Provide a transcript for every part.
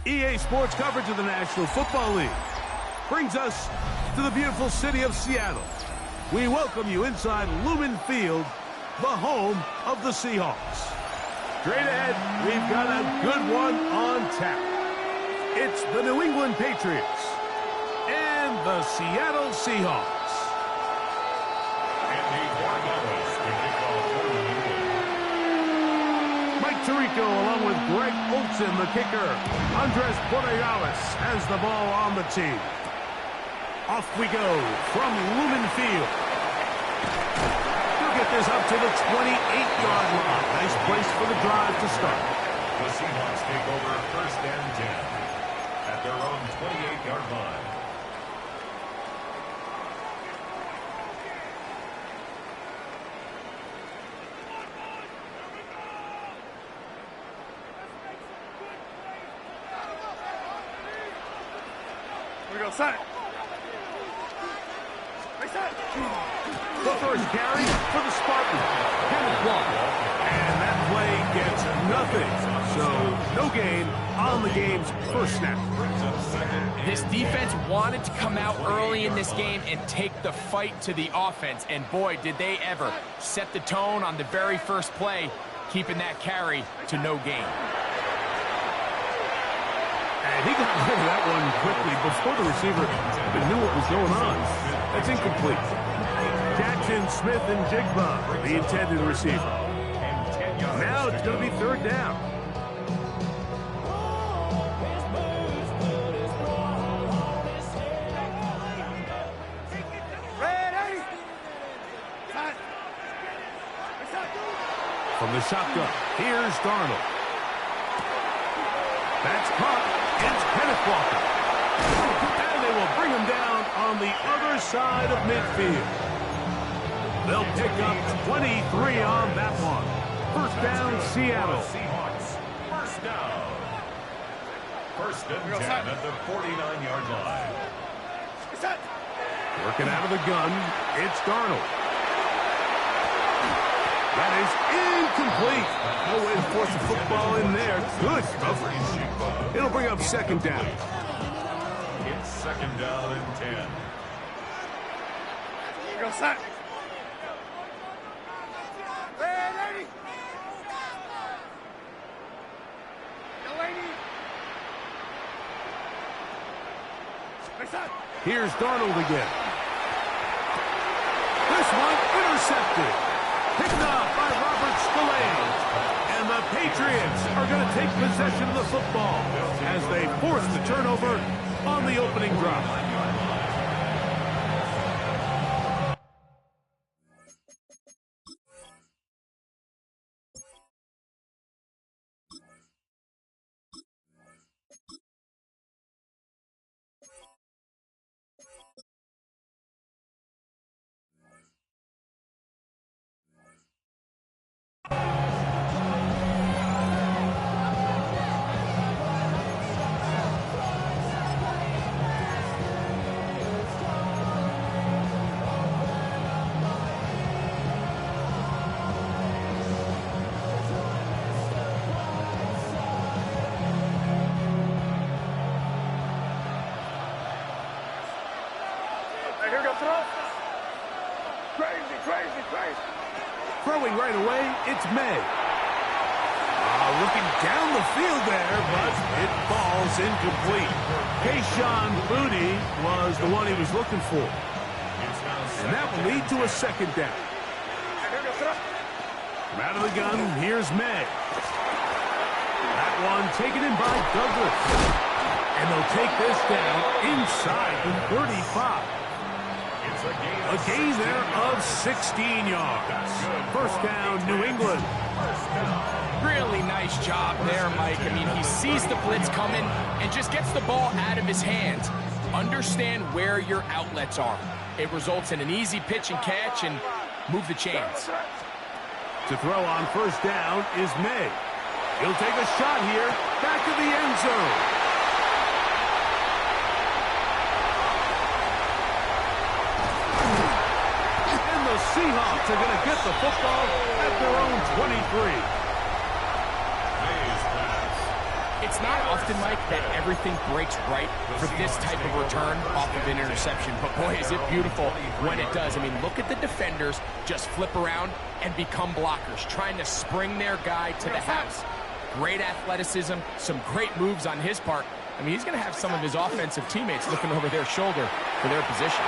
EA Sports coverage of the National Football League brings us to the beautiful city of Seattle. We welcome you inside Lumen Field, the home of the Seahawks. Straight ahead, we've got a good one on tap. It's the New England Patriots and the Seattle Seahawks. Tirico along with Greg Olsen, the kicker. Andres Borregales has the ball on the tee. Off we go from Lumen Field. He'll get this up to the 28-yard line. Nice place for the drive to start. The Seahawks take over 1st and 10 at their own 28-yard line. Set. The first carry for the Spartans. And that play gets nothing. So no gain on the game's first snap. This defense wanted to come out early in this game and take the fight to the offense. And boy, did they ever set the tone on the very first play, keeping that carry to no gain. And he got rid of that one quickly before the receiver even knew what was going on. That's incomplete. Jackson, Smith, and Jigba, the intended receiver. Now it's going to be 3rd down. From the shotgun, here's Darnold. That's caught. It's Kenneth Walker. And they will bring him down on the other side of midfield. They'll pick up 23 on that one. 1st down, Seattle. Seahawks. 1st down. 1st and 10 at the 49-yard line. Working out of the gun, it's Darnold. That is incomplete. No way to force the football in there. Good coverage. It'll bring up 2nd down. It's 2nd down and 10. Here goes set. Here's Darnold again. This one intercepted. Picked off by Robert Spillane. And the Patriots are going to take possession of the football as they force the turnover on the opening drive. Throwing right away, it's May. Looking down the field there, but it falls incomplete. Kayshon Boutte was the one he was looking for. And that will lead to a 2nd down. From out of the gun, here's May. That one taken in by Douglas. And they'll take this down inside the 35. A gain there of 16 yards. 1st down, New England. Really nice job there, Mike. I mean, he sees the blitz coming and just gets the ball out of his hands. Understand where your outlets are. It results in an easy pitch and catch and move the chains. To throw on 1st down is May. He'll take a shot here. Back to the end zone. And the Seahawks are going to get the football at their own 23. It's not often, Mike, that everything breaks right for this type of return off of an interception. But, boy, is it beautiful when it does. I mean, look at the defenders just flip around and become blockers, trying to spring their guy to the house. Great athleticism, some great moves on his part. I mean, he's going to have some of his offensive teammates looking over their shoulder for their position.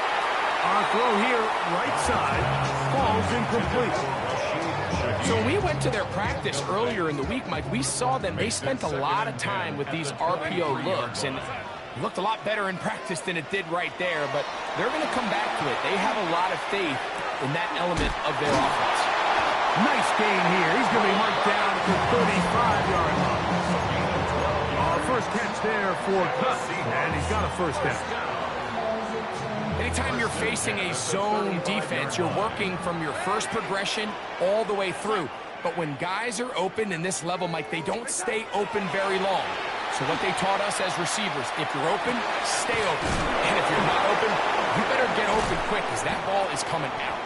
Our throw here, right side, falls incomplete. So when we went to their practice earlier in the week, Mike, we saw them. They spent a lot of time with these RPO looks, and it looked a lot better in practice than it did right there, but they're going to come back to it. They have a lot of faith in that element of their offense. Nice gain here. He's going to be marked down at the 35-yard line. First catch there for Gus, and he's got a first down. Anytime you're facing a zone defense, you're working from your first progression all the way through. But when guys are open in this level, Mike, they don't stay open very long. So what they taught us as receivers, if you're open, stay open. And if you're not open, you better get open quick because that ball is coming out.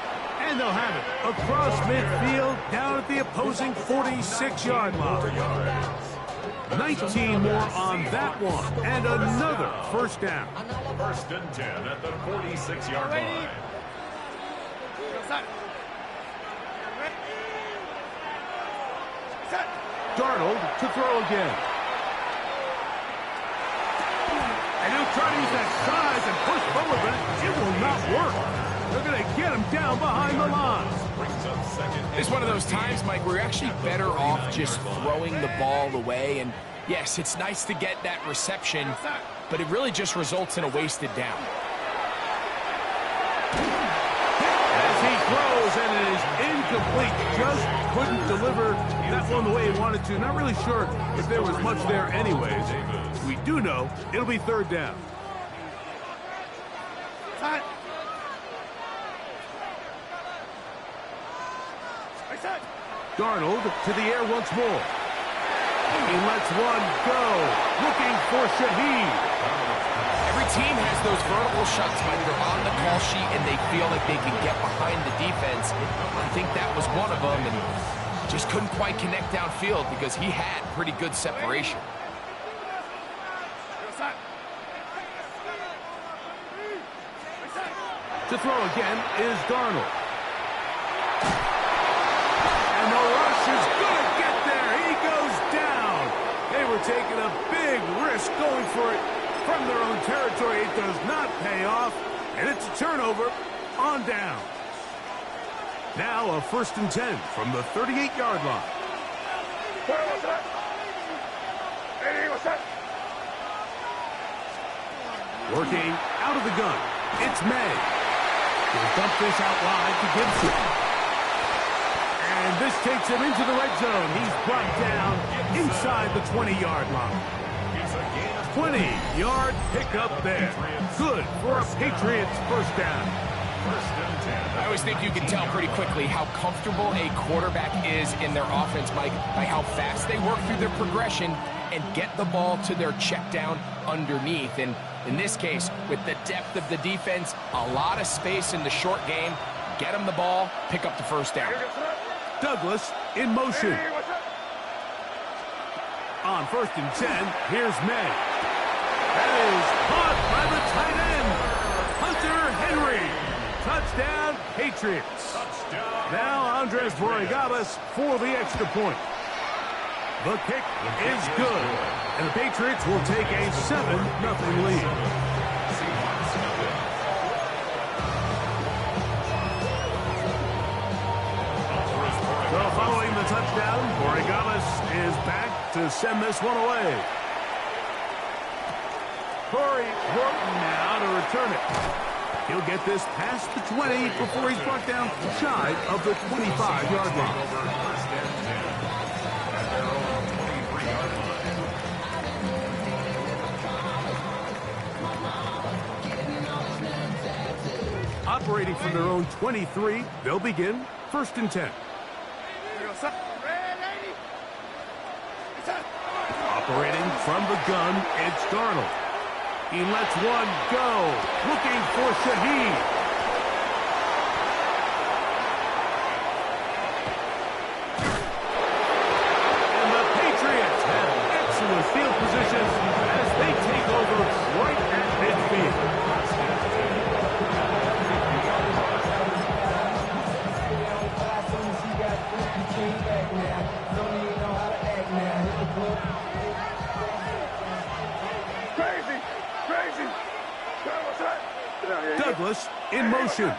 And they'll have it across midfield, down at the opposing 46-yard line. 19 more on that one, and another first down. First and 10 at the 46-yard line. Darnold to throw again. And he'll try to use that size and push forward, but it will not work. They're going to get him down behind the line. It's one of those times, Mike, where you're actually better off just throwing the ball away. And yes, it's nice to get that reception, but it really just results in a wasted down. As he throws, and it is incomplete. Just couldn't deliver that one the way he wanted to. Not really sure if there was much there anyways. We do know it'll be third down. Darnold to the air once more. He lets one go. Looking for Shaheed. Every team has those vertical shots when they're on the call sheet and they feel like they can get behind the defense. I think that was one of them, and just couldn't quite connect downfield because he had pretty good separation. To throw again is Darnold. And the rush is going to get there. He goes down. They were taking a big risk going for it from their own territory. It does not pay off, and it's a turnover on down. Now a first and 10 from the 38-yard line. Working out of the gun. It's May. He'll dump this out wide to Gibson. And this takes him into the red zone. He's brought down inside the 20-yard line. 20-yard pickup there. Good for a Patriots first down. I always think you can tell pretty quickly how comfortable a quarterback is in their offense, Mike, by how fast they work through their progression and get the ball to their check down underneath. And in this case, with the depth of the defense, a lot of space in the short game, get them the ball, pick up the first down. Douglas in motion. On first and 10, here's May. That is caught by the tight end, Hunter Henry. Touchdown, Patriots. Now Andres Borregales for the extra point. The kick is good, and the Patriots will take a 7-0 lead. So following the touchdown, Borregales is back to send this one away. Corey Horton now to return it. He'll get this past the 20 before he's brought down shy of the 25-yard line. Operating from their own 23, they'll begin first and 10. Operating from the gun, it's Darnold. He lets one go, looking for Shaheed. And the Patriots have excellent field position as they take over right at midfield. Douglas in motion.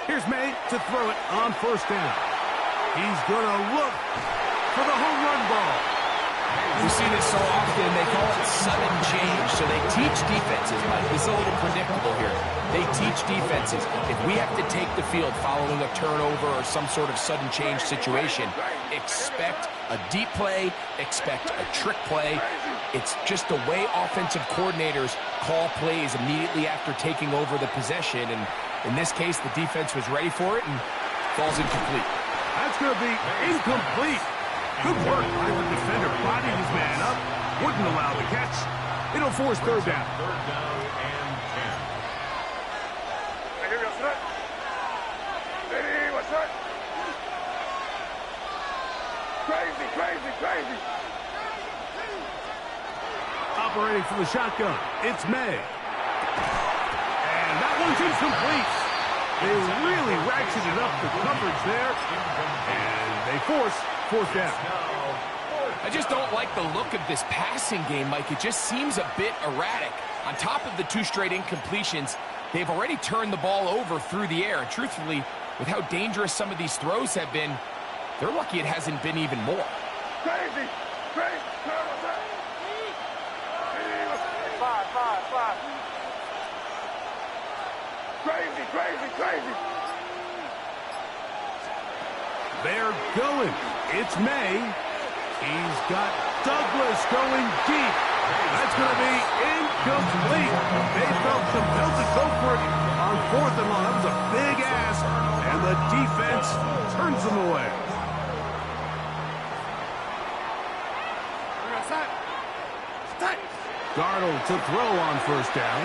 Here's May to throw it on first down. He's going to look for the home run ball. We see this so often, they call it sudden change. So they teach defenses, Mike. This is a little predictable here. They teach defenses, if we have to take the field following a turnover or some sort of sudden change situation, expect a deep play, expect a trick play. It's just the way offensive coordinators call plays immediately after taking over the possession. And in this case, the defense was ready for it and falls incomplete. That's going to be incomplete. Good work by the defender, bodying his man up, wouldn't allow the catch. It'll force third down. Third down and 10. Crazy. Operating from the shotgun, it's May. And that one's incomplete. They really ratcheted up the coverage there, and they force fourth down. I just don't like the look of this passing game, Mike. It just seems a bit erratic. On top of the 2 straight incompletions, they've already turned the ball over through the air. And truthfully, with how dangerous some of these throws have been, they're lucky it hasn't been even more. Crazy. Crazy. They're going. It's May. He's got Douglas going deep. That's going to be incomplete. They felt compelled to go for it on 4th and long. That was a big ask, and the defense turns them away. Darnold to throw on first down.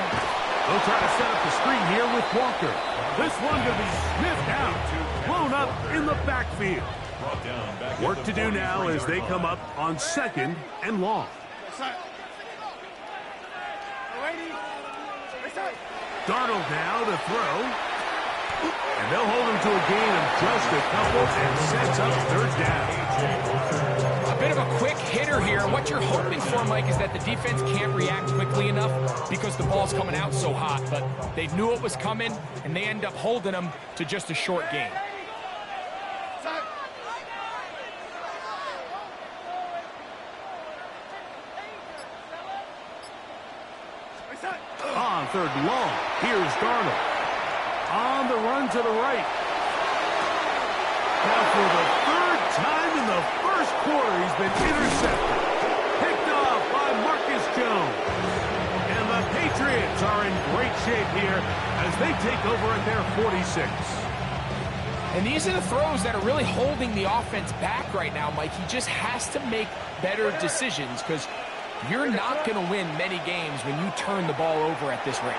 They'll try to set up the screen here with Walker. This one to be sniffed out, blown up in the backfield. Work to do now as they come up on 2nd and long. Darnold now to throw. And they'll hold him to a gain of just a couple and sets up third down. A bit of a quick hitter here. What you're hoping for, Mike, is that the defense can't react quickly enough because the ball's coming out so hot. But they knew it was coming, and they end up holding them to just a short gain. On 3rd and long, here's Darnold. On the run to the right. Now for the 3rd time in the first quarter, he's been intercepted. Picked off by Marcus Jones. And the Patriots are in great shape here as they take over at their 46. And these are the throws that are really holding the offense back right now, Mike. He just has to make better decisions because you're not going to win many games when you turn the ball over at this rate.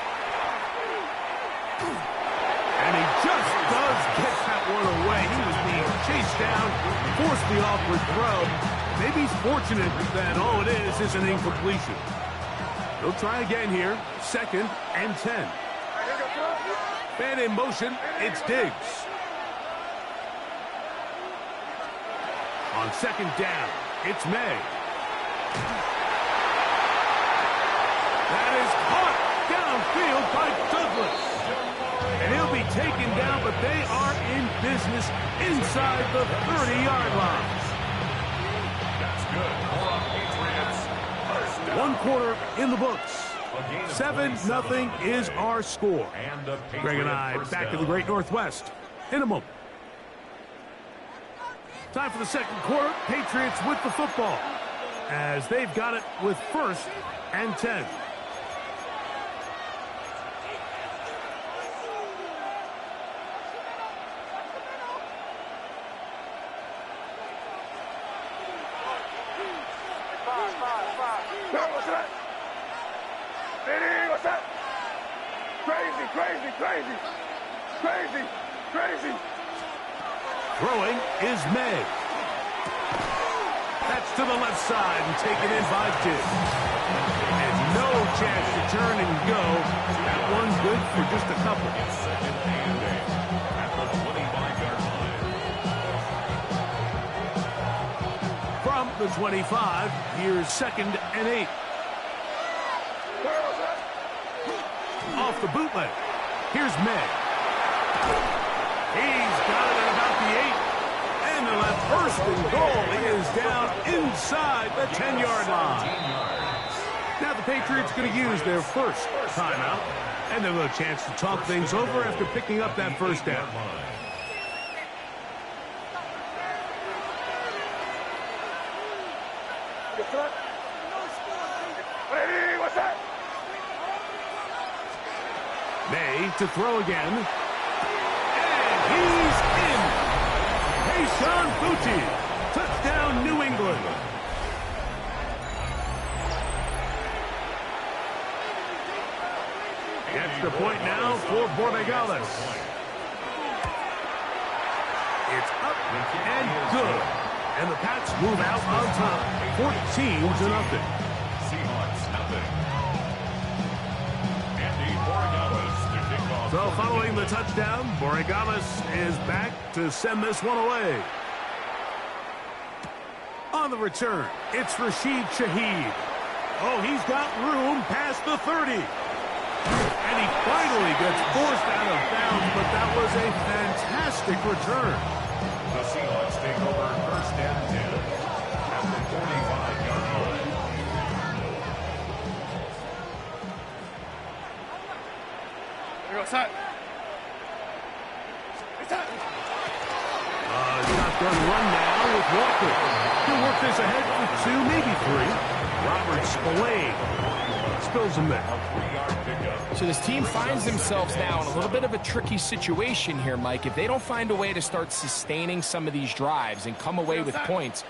And he just does get that one away. He was being chased down, forced the awkward throw. Maybe he's fortunate that all it is an incompletion. They'll try again here. 2nd and 10. Man in motion, it's Diggs. On 2nd down, it's May. That is caught downfield by Douglas. And he'll be taken down, but they are in business inside the 30-yard line. That's good for Patriots. First down. 1 quarter in the books. 7-0 is our score. Greg and I back in the Great Northwest in a moment. Time for the 2nd quarter. Patriots with the football as they've got it with 1st and 10. crazy, crazy, crazy. Throwing is May. That's to the left side and taken in by Tibbs. And no chance to turn and go. That one's good for just a couple. Second and 8 at the 25-yard line. From the 25, here's second and 8. Off the bootleg. Here's May. He's got it at about the 8. And they'll have first and goal. He is down inside the 10-yard line. Now the Patriots going to use their first timeout. And they'll have a chance to talk things over after picking up that first down. What's that? May to throw again. And he's in. Sean Bucci. Touchdown, New England. Extra point now for Borregales. It's up and good. And the Pats move out on top. 14-0. Seahawks nothing. Andy Borregales to kick off. So following the touchdown, Borregales is back to send this one away. On the return, it's Rashid Shaheed. Oh, he's got room past the 30. And he finally gets forced out of bounds, but that was a fantastic return. The Seahawks take over first and 10 at the 45-yard line. Shotgun run now with Walker. He'll work this ahead for 2, maybe 3. Robert Spillane spills him there. So this team finds themselves now in a little bit of a tricky situation here, Mike. If they don't find a way to start sustaining some of these drives and come away with points,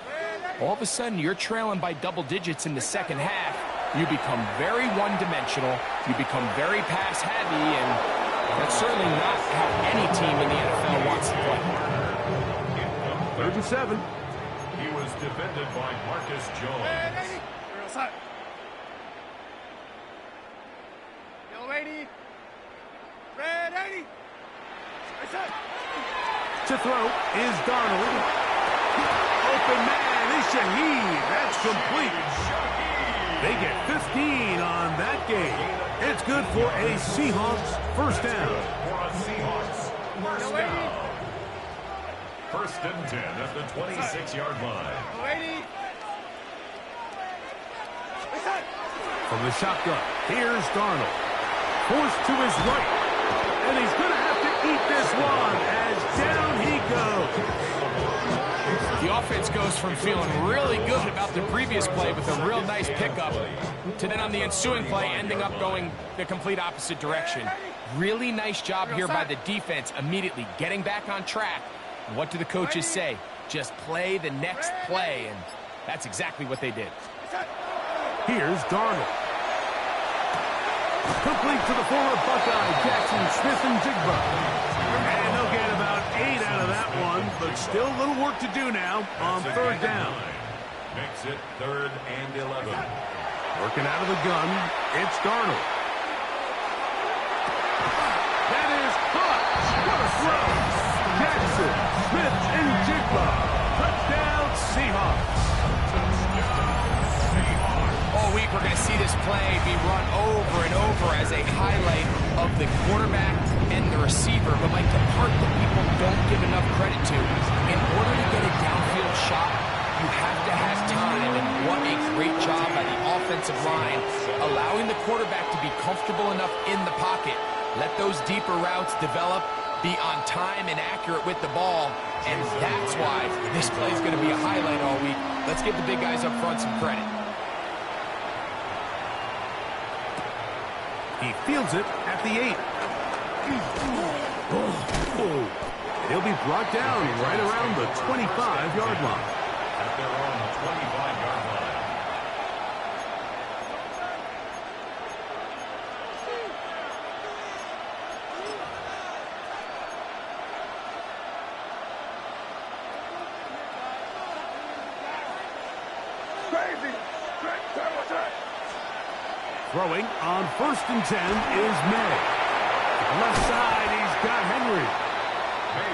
all of a sudden you're trailing by double digits in the second half. You become very one-dimensional. You become very pass-heavy, and that's certainly not how any team in the NFL wants to play. 3rd and 7. He was defended by Marcus Jones. To throw is Darnold. Open man is Shaheed. That's complete. They get 15 on that game. It's good for a Seahawks first down. For a Seahawks first down. First and 10 at the 26-yard line. From the shotgun, here's Darnold. Forced to his right. And he's going to have to eat this one as down he goes. The offense goes from feeling really good about the previous play with a real nice pickup to then on the ensuing play ending up going the complete opposite direction. Really nice job here by the defense immediately getting back on track. And what do the coaches say? Just play the next play, and that's exactly what they did. Here's Darnold. Complete to the former Buckeye, Jackson Smith-Njigba. And they'll get about 8 out of that one, but still a little work to do now on 3rd down. Makes it 3rd and 11. Working out of the gun, it's Darnold. That is caught. What a throw. Jackson Smith-Njigba. Touchdown, Seahawks. All week we're going to see this play be run over and over as a highlight of the quarterback and the receiver. But like the part that people don't give enough credit to, in order to get a downfield shot, you have to have time. And what a great job by the offensive line, allowing the quarterback to be comfortable enough in the pocket. Let those deeper routes develop, be on time and accurate with the ball. And that's why this play is going to be a highlight all week. Let's give the big guys up front some credit. He fields it at the 8. He'll be brought down right around the 25-yard line. At their own 25-yard line. Throwing on 1st and 10 is May. Left side, he's got Henry.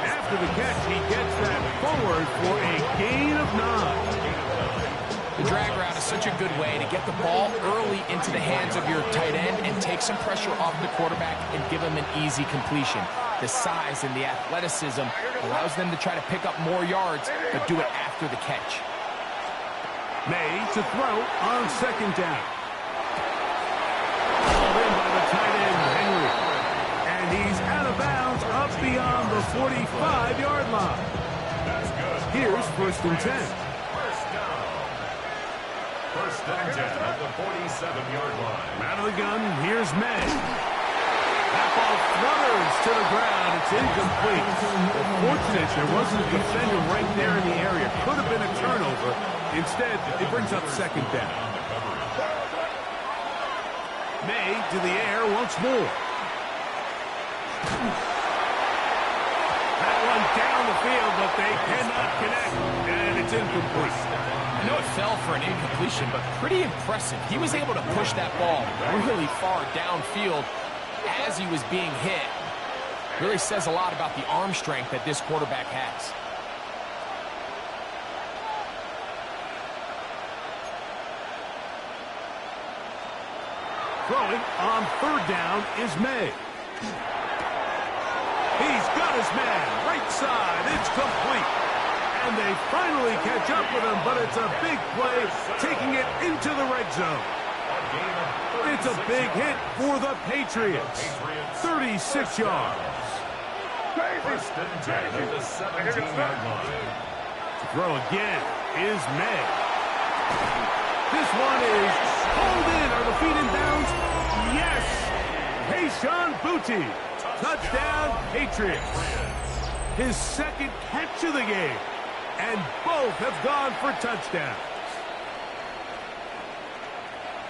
After the catch, he gets that forward for a gain of 9. The drag route is such a good way to get the ball early into the hands of your tight end and take some pressure off the quarterback and give him an easy completion. The size and the athleticism allows them to try to pick up more yards, but do it after the catch. May to throw on 2nd down. Called in by the tight end, Henry. And he's out of bounds up beyond the 45-yard line. Here's 1st and 10. First and 10 at the 47-yard line. Out of the gun, here's May. That ball flutters to the ground. It's incomplete. Fortunate there wasn't a defender right there in the area. Could have been a turnover. Instead, it brings up 2nd down. May to the air once more. That one down the field, but they cannot connect. And it's incomplete. I know it fell for an incompletion, but pretty impressive. He was able to push that ball really far downfield as he was being hit. Really says a lot about the arm strength that this quarterback has. Throwing on 3rd down is May. He's got his man. Right side. It's complete. And they finally catch up with him, but it's a big play, taking it into the red zone. It's a big hit for the Patriots. 36 yards. First and 10 at the 17-yard line. To throw again is May. This one is pulled in. Are the feet in bounds? Yes. Hayshawn Boutte. Touchdown, Patriots. His 2nd catch of the game. And both have gone for touchdowns.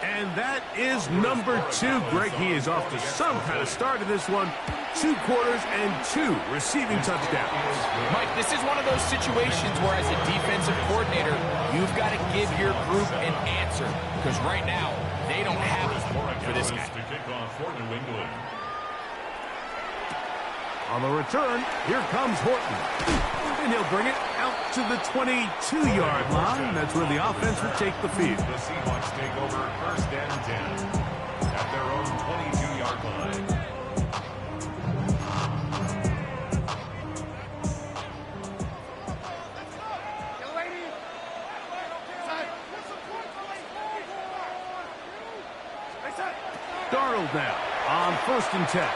And that is number 2. Greg, he is off to some kind of start in this one. 2 quarters and 2 receiving touchdowns. Mike, this is one of those situations where as a defensive coordinator, you've got to give your group an answer. Because right now, they don't have it for this guy. On the return, here comes Horton. And he'll bring it out to the 22-yard line. That's where the offense will take the field. The Seahawks take over 1st and 10 at their own 22-yard line. Darnold now on 1st and 10.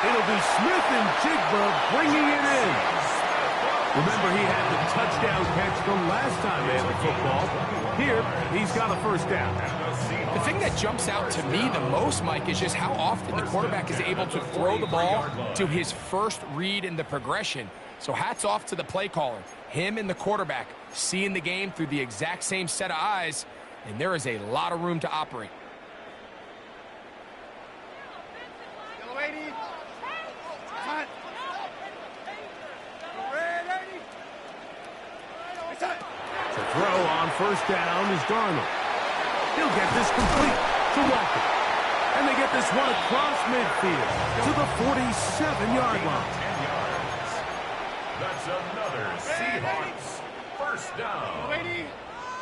It'll be Smith and Jigba bringing it in. Remember, he had the touchdown catch the last time they had the football. Here, he's got a 1st down. The thing that jumps out to me the most, Mike, is just how often the quarterback is able to throw the ball to his first read in the progression. So hats off to the play caller. Him and the quarterback seeing the game through the exact same set of eyes, and there is a lot of room to operate. To throw on 1st down is Darnold. He'll get this complete to Walker. And they get this one across midfield to the 47-yard line. That's another Seahawks 1st down.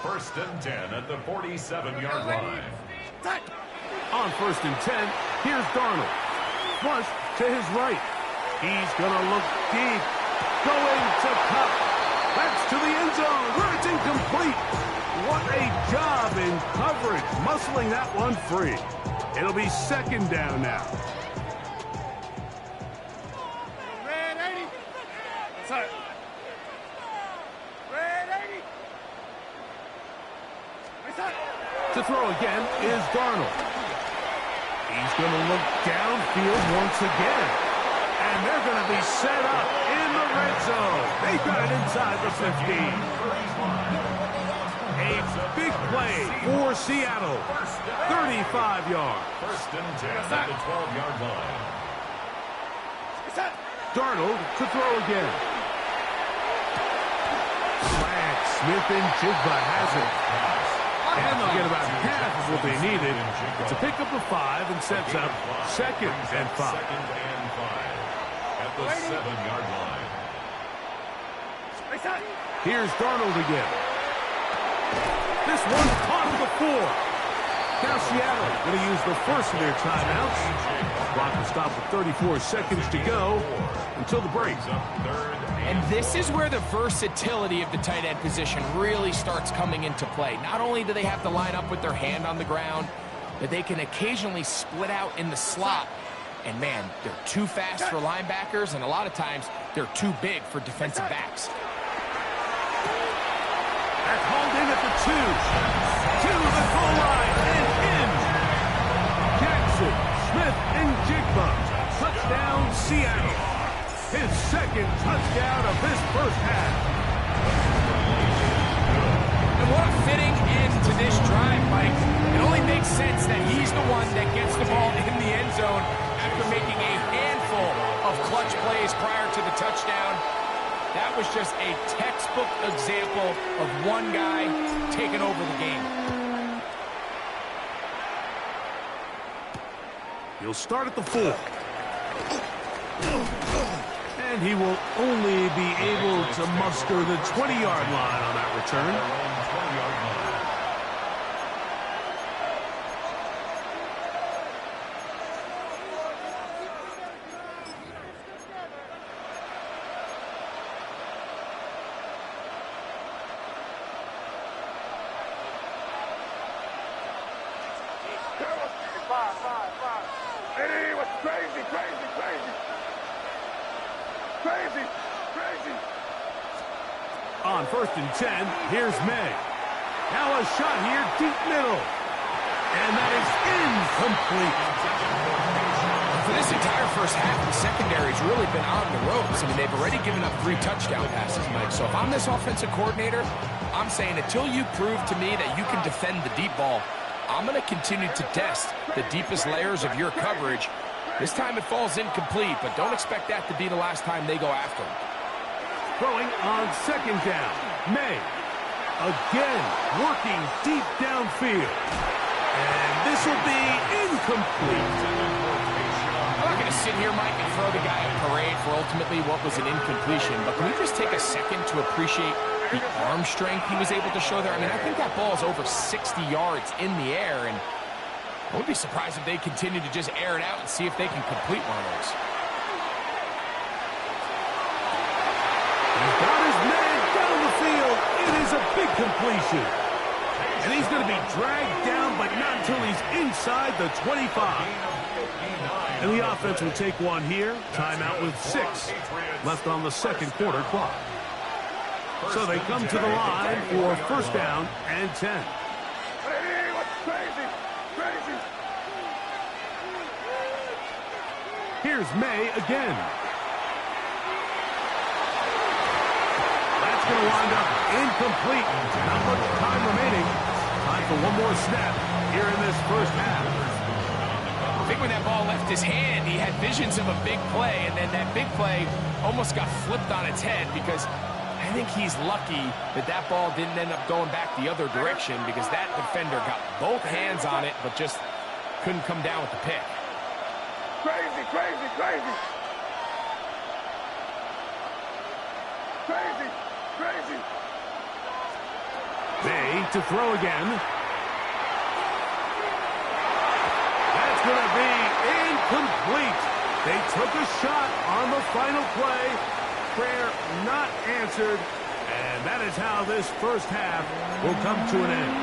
1st and 10 at the 47-yard line. On 1st and 10, here's Darnold. Flush to his right. He's going to look deep. Going to Cup. That's to the end zone where it's incomplete. What a job in coverage, muscling that one free. It'll be 2nd down now. To throw again is Darnold. He's going to look downfield once again. And they're going to be set up in the red zone. They've got it inside the 15. A big play for Seattle. 35 yards. 1st and 10 at the 12-yard line. Darnold to throw again. Slants Smith and Jigba has it. And they'll get about half of what they needed to pick up the 5 and sets up 2nd and 5. Second and 5 at the 7-yard line. Here's Darnold again. This one's caught at the 4. Now Seattle going to use the first of their timeouts. Clock will stop with 34 seconds to go until the break. And this is where the versatility of the tight end position really starts coming into play. Not only do they have to line up with their hand on the ground, but they can occasionally split out in the slot. And man, they're too fast for linebackers, and a lot of times they're too big for defensive backs. That's hauled in at the 2. To the goal line and in. Jackson, Smith, and Jigba. Touchdown, Seattle. His 2nd touchdown of this first half. And what a fitting end to this drive, Mike. It only makes sense that he's the one that gets the ball in the end zone after making a handful of clutch plays prior to the touchdown. That was just a textbook example of one guy taking over the game. He'll start at the 4. And he will only be able to muster the 20-yard line on that return. 20-yard line. It was crazy, crazy, crazy. Crazy, crazy. On 1st and 10, here's May. Now a shot here, deep middle. And that is incomplete. For this entire first half, the secondary's really been on the ropes. I mean, they've already given up 3 touchdown passes, Mike. So if I'm this offensive coordinator, I'm saying until you prove to me that you can defend the deep ball, I'm going to continue to test the deepest layers of your coverage. This time it falls incomplete, but don't expect that to be the last time they go after him. Throwing on 2nd down, May. Again, working deep downfield. And this will be incomplete. I'm not going to sit here, Mike, and throw the guy a parade for ultimately what was an incompletion, but can we just take a second to appreciate the arm strength he was able to show there? I mean, I think that ball is over 60 yards in the air, and I would be surprised if they continue to just air it out and see if they can complete one of those. He's got his man down the field. It is a big completion. And he's going to be dragged down, but not until he's inside the 25. And the offense will take one here. Timeout with 6 left on the 2nd quarter clock. So they come to the line for 1st down and 10. It was crazy, crazy. Here's May again. That's going to wind up incomplete. Not much time remaining. Time for one more snap here in this first half. I think when that ball left his hand, he had visions of a big play, and then that big play almost got flipped on its head because I think he's lucky that that ball didn't end up going back the other direction because that defender got both hands on it but just couldn't come down with the pick. Crazy, crazy, crazy. Crazy, crazy. May to throw again. That's going to be incomplete. They took a shot on the final play. Prayer not answered. And that is how this first half will come to an end.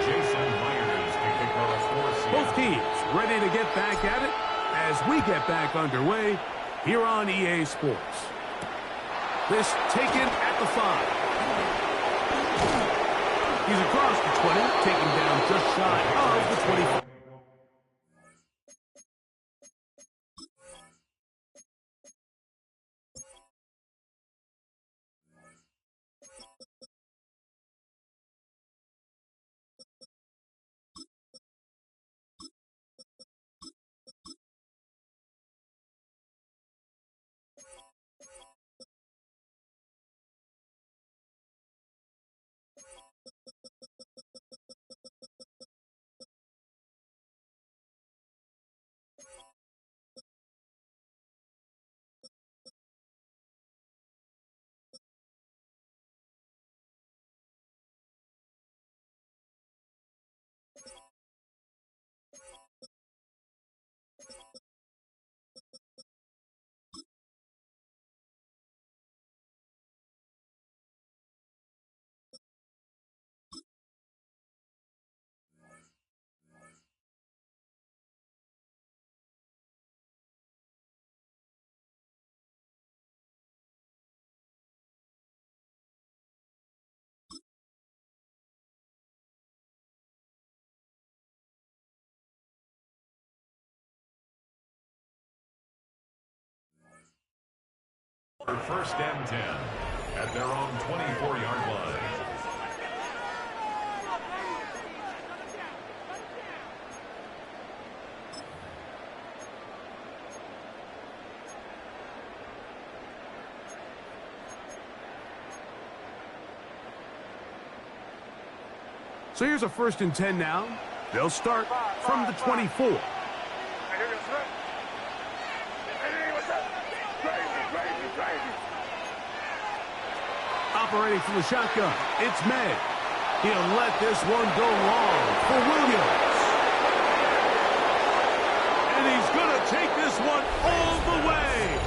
Jason Myers picking off for Seattle. Both teams ready to get back at it as we get back underway here on EA Sports. This taken at the 5. He's across the 20, taken down just shy of the 25. first and 10 at their own 24-yard line. So here's a first and 10 now. They'll start from the 24. Operating from the shotgun, it's May. He'll let this one go long for Williams. And he's going to take this one all the way.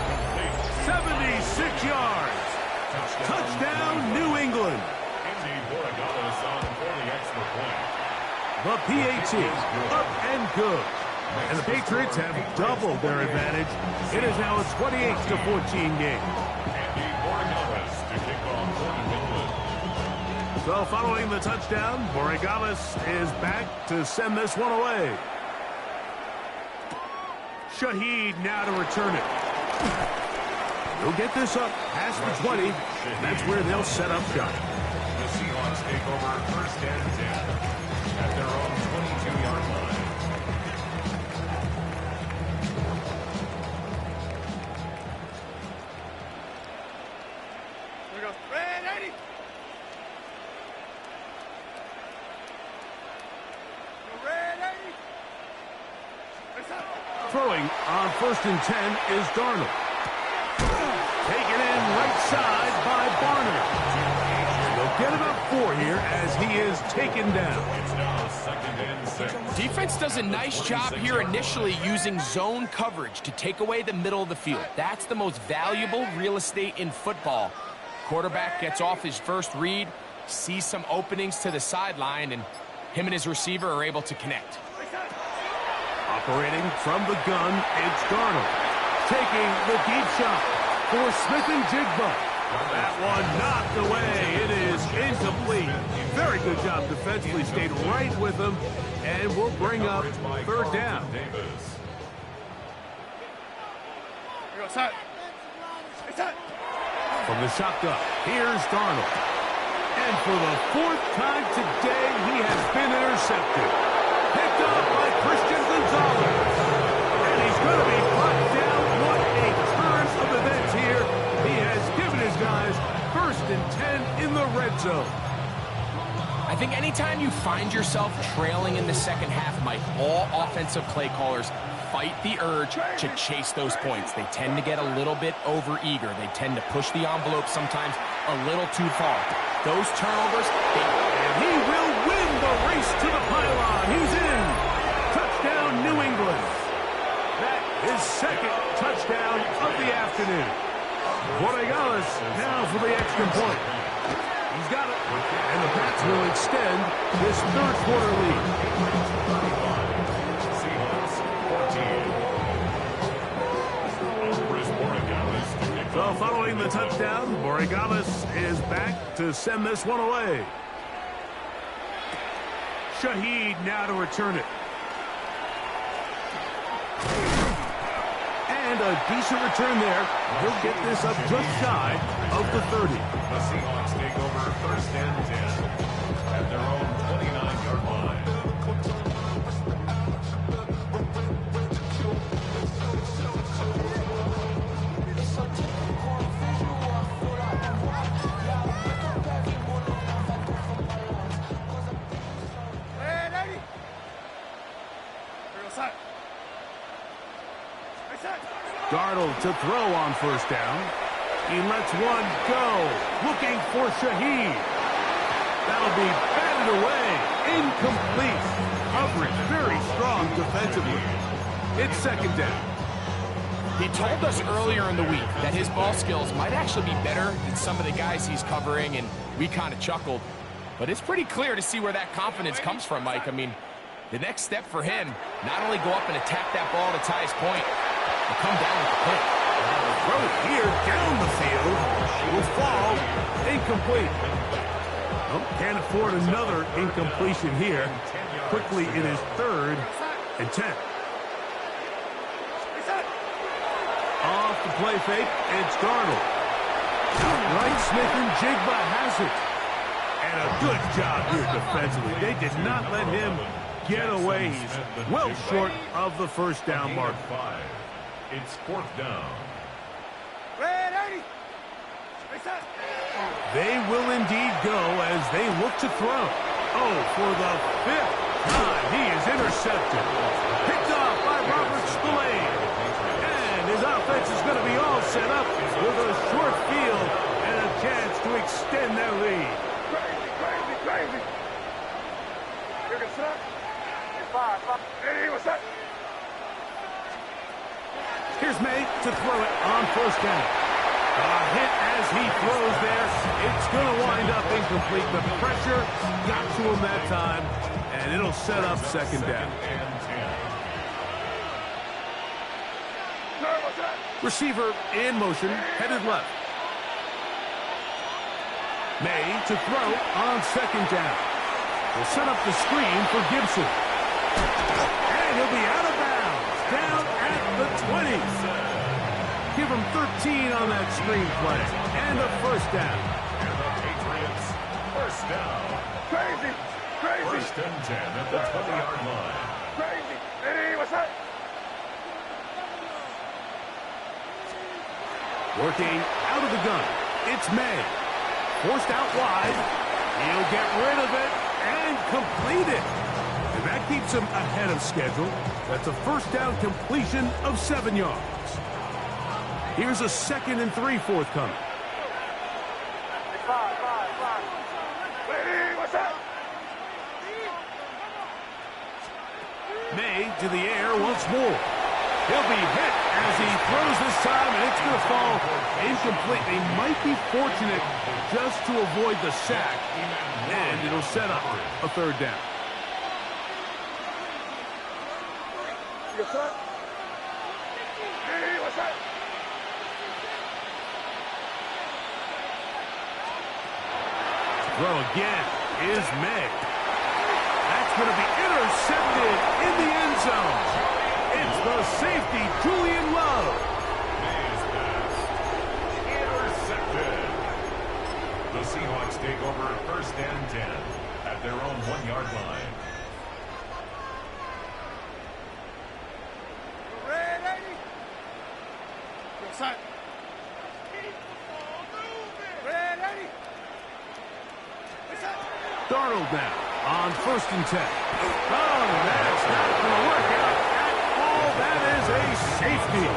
76 yards. Touchdown, New England. The PAT, up and good. And the Patriots have doubled their advantage. It is now a 28-14 game. So following the touchdown, Borregales is back to send this one away. Shaheed now to return it. He'll get this up past the 20. That's where they'll set up shop. The Seahawks take over first and 10 at their own 22-yard line. Here we go. Ready. Throwing on first and 10 is Darnold. Taken in right side by Barner. They'll get about 4 here as he is taken down. It's now second and 6. Defense does a nice job here initially using zone coverage to take away the middle of the field. That's the most valuable real estate in football. Quarterback gets off his first read, sees some openings to the sideline, and him and his receiver are able to connect. Operating from the gun, it's Darnold. Taking the deep shot for Smith and Jigba. That one knocked away. It is incomplete. Very good job defensively. Stayed right with him. And we'll bring up third down. Here we go, set. From the shotgun, here's Darnold. And for the 4th time today, he has been intercepted. Picked up by Christian Gonzalez. And he's going to be brought down. What a turn of events here. He has given his guys first and 10 in the red zone. I think anytime you find yourself trailing in the second half, Mike, all offensive play callers fight the urge to chase those points. They tend to get a little bit overeager. They tend to push the envelope sometimes a little too far. Those turnovers, and he will win the race to the pylon. He's in. Touchdown, New England. That is second touchdown of the afternoon. Borregales now for the extra point. He's got it. And the Pats will extend this third quarter lead. Seahawks 14. So following the touchdown, Borregales is back to send this one away. Shaheed now to return it. And a decent return there. He'll get this up just shy of the 30. The Seahawks take over first and 10 at their own 29-yard line. Darnold to throw on first down. He lets one go. Looking for Shaheed. That'll be batted away. Incomplete. Coverage very strong defensively. It's second down. he told us earlier in the week that his ball skills might actually be better than some of the guys he's covering, and we kind of chuckled. But it's pretty clear to see where that confidence comes from, Mike. I mean, the next step for him, not only go up and attack that ball at its highest point, but come down with the pick. Throw it here down the field. Will fall. Incomplete. Oh, can't afford another incompletion here. Quickly in his third and 10. Off the play fake, it's Darnold. Right, Smith and Jigba has it. And a good job here defensively. They did not let him get away. He's well short of the first down mark. It's 4th down. They will indeed go as they look to throw. Oh, for the 5th time, he is intercepted. Picked off by Robert Spillane. And his offense is going to be all set up with a short field and a chance to extend their lead. Crazy. You can set. Hey, what's that? Here's May to throw it on 1st down. A hit as he throws there. It's going to wind up incomplete. The pressure got to him that time, and it'll set up 2nd down. Receiver in motion, headed left. May to throw on 2nd down. Will set up the screen for Gibson. And he'll be out of bounds, down at the 20. Give him 13 on that screen play. And a 1st down. And the Patriots, 1st down. Crazy. 1st and 10 at the 20-yard line. Crazy. Hey, what's that? Working out of the gun. It's May. Forced out wide. He'll get rid of it and complete it. And that keeps him ahead of schedule. That's a 1st down completion of 7 yards. Here's a 2nd and 3 forthcoming. Hey, what's that? May to the air once more. He'll be hit as he throws this time, and it's going to fall incomplete. They might be fortunate just to avoid the sack, and it'll set up a 3rd down. Yes, sir. Hey, what's that? Throw again is May. That's going to be intercepted in the end zone. It's the safety, Julian Love. May's pass intercepted. The Seahawks take over 1st and 10 at their own 1-yard line. Darnold now on 1st and 10. Oh, that's not going to work out at all. That is a safety.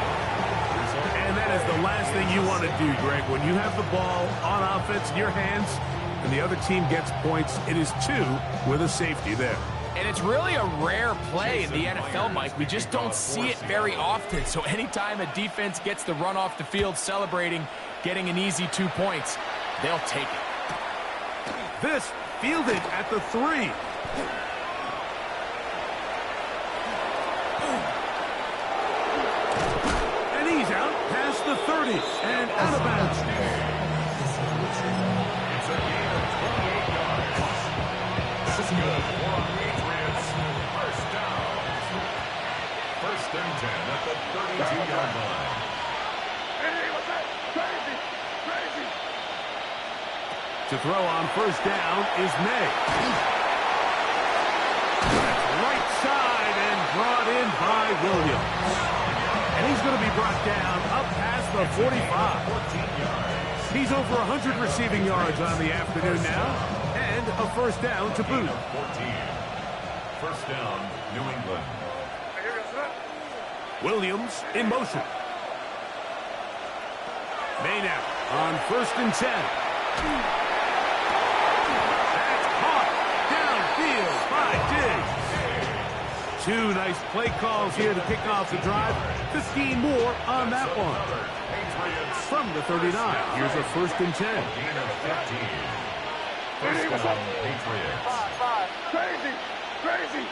And that is the last thing you want to do, Greg. When you have the ball on offense in your hands and the other team gets points, it is 2 with a safety there. And it's really a rare play in the NFL, Mike. We just don't see it very often. So anytime a defense gets the run off the field celebrating, getting an easy 2 points, they'll take it. This fielded at the 3. And he's out past the 30 and out of bounds. It's a gain of 28 yards. That's good for the Patriots. 1st down. 1st and 10 at the 32-yard line. Hey, what's that? Crazy. To throw on 1st down is May. That's right side and brought in by Williams. And he's going to be brought down up past the 45. 14 yards. He's over 100 receiving yards on the afternoon now. And a 1st down to boot. 14. 1st down, New England. Williams in motion. May now on 1st and 10. Two nice play calls here to kick off the drive. 15 more on that one. From the 39, here's a 1st and 10. Gain of 15. 1st down, Patriots. Crazy.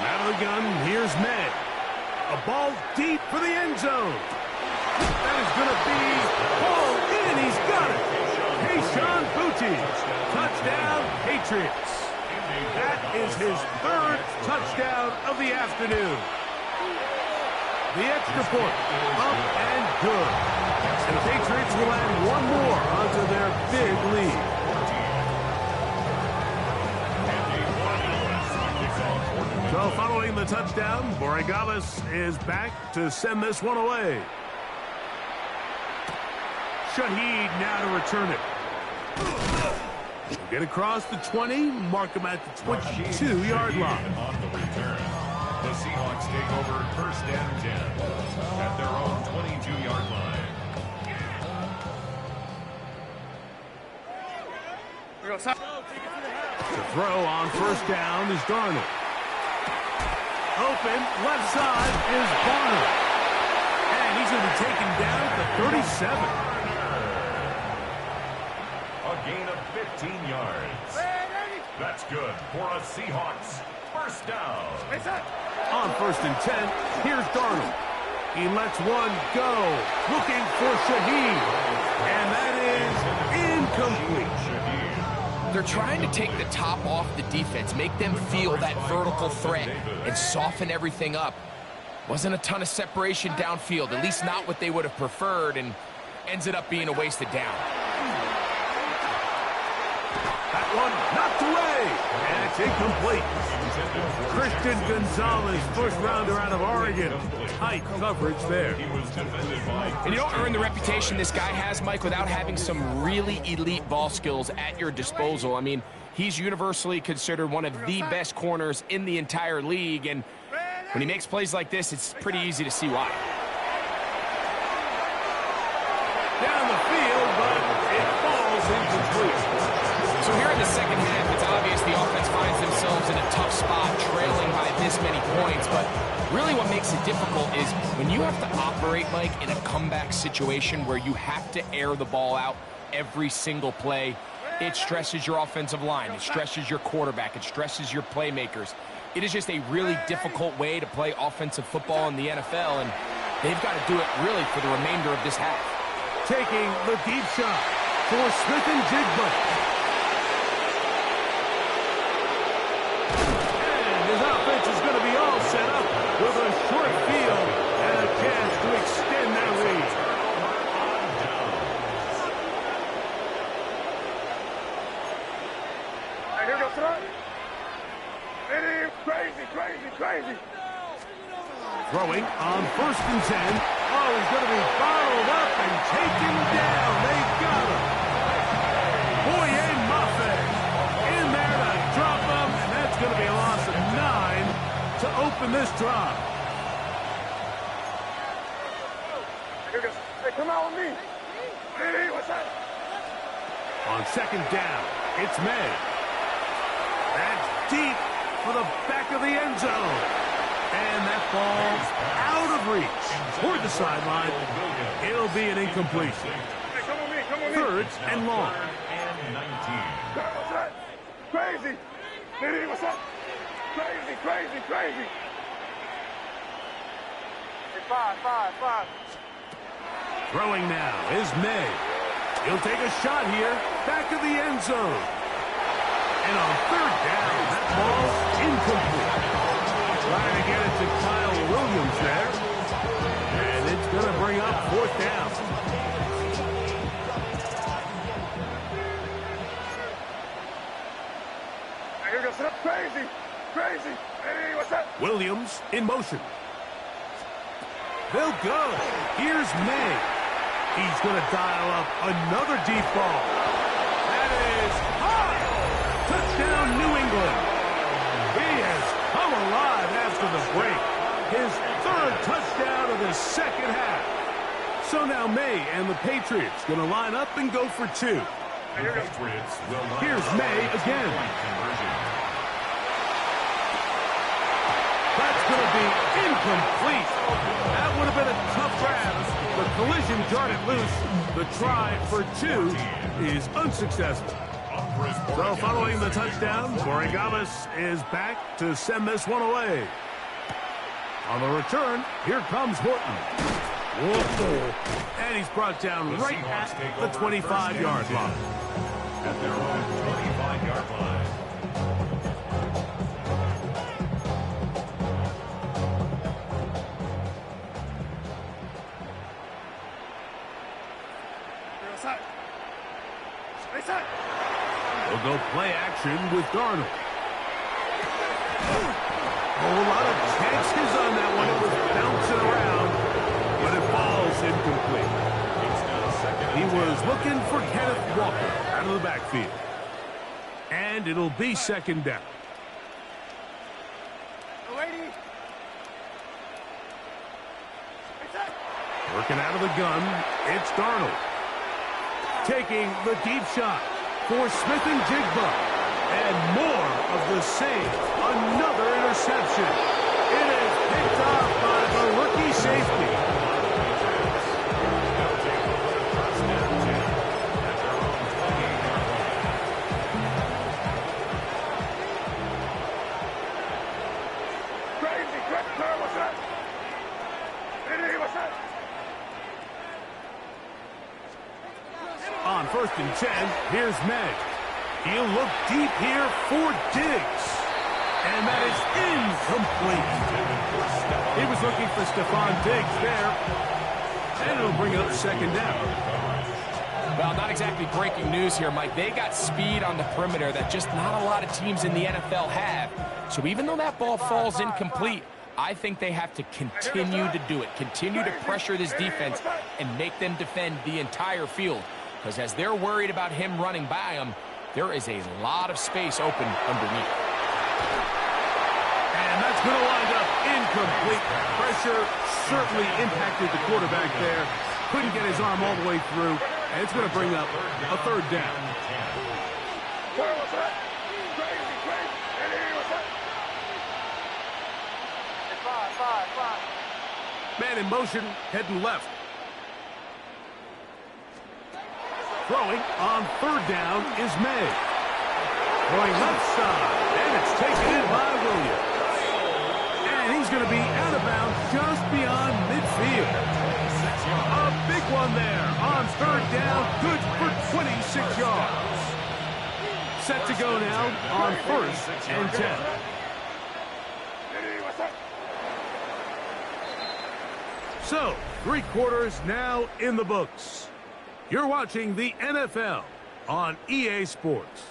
Out of the gun, here's May. A ball deep for the end zone. That is going to be pulled in. He's got it. Kayshon Boutte. Touchdown, Patriots. That is his 3rd touchdown of the afternoon. The extra point. Up and good. And the Patriots will add one more onto their big lead. So following the touchdown, Borregales is back to send this one away. Shaheed now to return it. Get across the 20, mark him at the 22-yard line. On the return, the Seahawks take over first and 10 at their own 22-yard line. The throw on first down is Darnold. Open, left side is Barner. And he's going to be taken down at the 37. A gain of 15 yards. That's good for a Seahawks first down. On first and 10, here's Darnold. He lets one go, looking for Shaheed. And that is incomplete. They're trying to take the top off the defense, make them feel that vertical threat, and soften everything up. Wasn't a ton of separation downfield, at least not what they would have preferred, and ends it up being a wasted down. That one knocked away, and it's incomplete. Christian Gonzalez, first rounder out of Oregon. Tight coverage there. And you don't earn the reputation this guy has, Mike, without having some really elite ball skills at your disposal. I mean, he's universally considered one of the best corners in the entire league, and when he makes plays like this, it's pretty easy to see why. Down the field, but it falls incomplete. So here in the second half, it's obvious the offense finds themselves in a tough spot, trailing by this many points. But really what makes it difficult is when you have to operate, Mike, in a comeback situation where you have to air the ball out every single play, it stresses your offensive line, it stresses your quarterback, it stresses your playmakers. It is just a really difficult way to play offensive football in the NFL, and they've got to do it really for the remainder of this half. Taking the deep shot for Smith and Jigba. His offense is going to be all set up with a short field and a chance to extend their lead. And here goes Trump. It is crazy, crazy, crazy. Throwing on first and 10. Oh, he's going to be bottled up and taken down. They got him. Boye Mafe in there to drop him, and that's going to be a loss of 9 to open this drive. Here goes. Hey, come out with me. Hey, what's that? On second down, it's May. That's deep for the back of the end zone. And that ball's out of reach. Toward the sideline, it'll be an incompletion. Hey, come on me, come on me. Third and long. And 19. What's that? Crazy. Hey, what's that? Crazy, crazy, crazy. Hey, five. Throwing now is May. He'll take a shot here, back of the end zone. And on third down, that ball's incomplete. Trying to get it to Kyle Williams there. And it's going to bring up fourth down. Here goes crazy, crazy. Hey, what's that? Williams in motion. They'll go. Here's May. He's going to dial up another deep ball. That is high. Touchdown, New England. He has come alive after the break. His third touchdown of the second half. So now May and the Patriots going to line up and go for two. Here's May again. That's going to be incomplete. That would have been a tough grab. The collision jarred it loose. The try for two is unsuccessful. So following the touchdown, Borregales is back to send this one away. On the return, here comes Horton. Whoa. And he's brought down right at the 25-yard line. At their own 25-yard line. They'll go play action with Darnold. A whole lot of chances on that one. It was bouncing around, but it falls incomplete. He was looking for Kenneth Walker out of the backfield. And it'll be second down. Working out of the gun, it's Darnold. Taking the deep shot for Smith and Jigba. And more of the same. Another interception. It is picked off by the rookie safety. On 1st and 10, here's Meg. He'll look deep here for Diggs. And that is incomplete. He was looking for Stephon Diggs there. And it'll bring up second down. Well, not exactly breaking news here, Mike. They got speed on the perimeter that just not a lot of teams in the NFL have. So even though that ball falls incomplete, I think they have to continue to do it. Continue to pressure this defense and make them defend the entire field. Because as they're worried about him running by them, there is a lot of space open underneath. And that's going to wind up incomplete. Pressure certainly impacted the quarterback there. Couldn't get his arm all the way through. And it's going to bring up a third down. Man in motion, heading left. Throwing on 3rd down is May. Throwing left side, and it's taken in by Williams. And he's going to be out of bounds just beyond midfield. A big one there on 3rd down, good for 26 yards. Set to go now on 1st and 10. So, 3 quarters now in the books. You're watching the NFL on EA Sports.